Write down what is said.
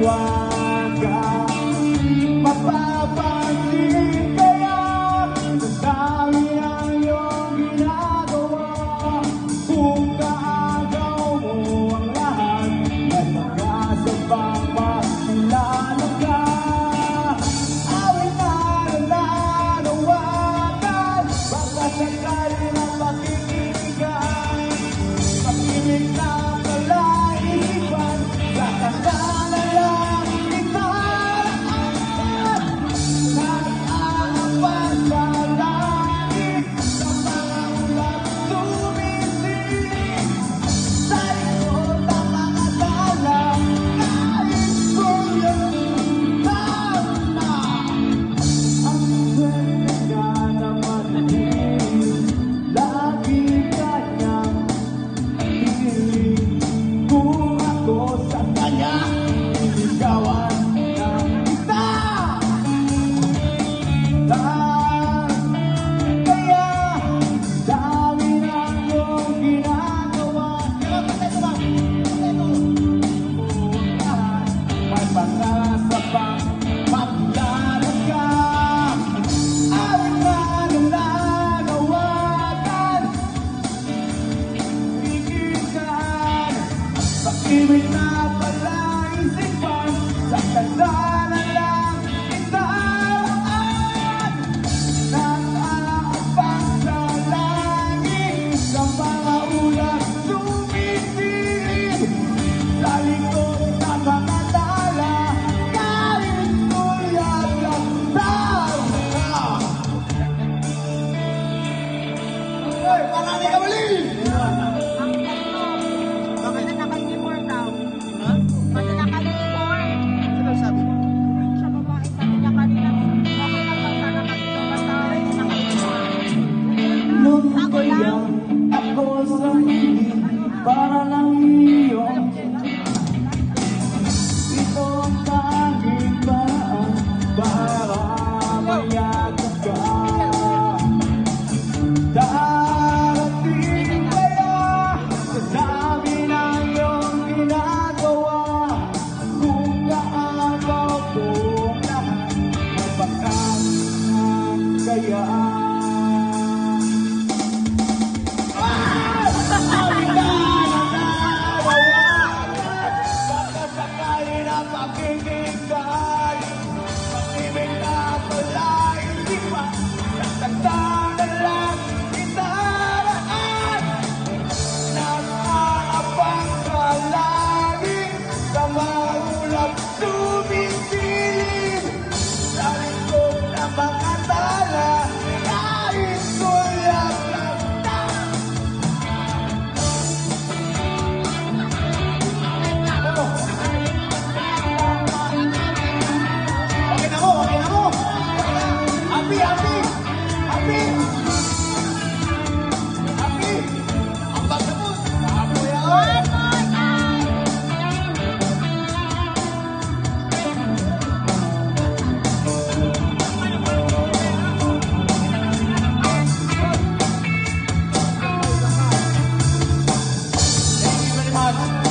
hiwaga. Mapapansin kaya sa dami ang iyong ginagawa. Kung kaagaw mo ang lahat, ay magkasabang makilala ka. Awit na nanawagan, baka sakali na pakikinigan. Pakimik na palaisipan, lakasana lang itaraan. Nag-aapan sa langit, sa mga ulat sumisinig. Sa likod ng mga tala, kahit kung tama. Ang swerte ka naman din, lagi kanyang piling. Kung ako sa kanya, iligawan na kita. Kaya dami ng iyong ginagawa. May pag-asa pang makilala ka. Awit na nanawagan, ikikan. Pag-ibig na palaisipan, sa kasana lang itaraan. Nag-aabang sa langit, sa mga ulat sumisilip. Sa likod ng mga tala, kahit tulad ng tama. Hey, marami ka mali! Bakit naka-uniform daw? Bakit naka-uniform? Ano sabi mo? Sa babae sabi niya kanina, okay lang daw sana kasi basta naka-uniform. Nung bayang ako sa ibig, para lang iyong ito ang tanging paraan para mayagap ka. Darating kaya sa dami ng iyong ginagawa. Kung kaagaw ko ang lahat, may pagkakang kaya. Awit na nanawagan, baka sakali na pakikinggan. Pag-ibig na palaisipan, nasaktan na lang itaraan. Nag-aabang sa langit, sa mga ulap sumisilip. Sa likod ng mga tala, kahit tulad ng tama. Okay na mo, okay na mo. Happy, happy, happy. Happy. Ang bag na mo. Happy yan. Thank you very much.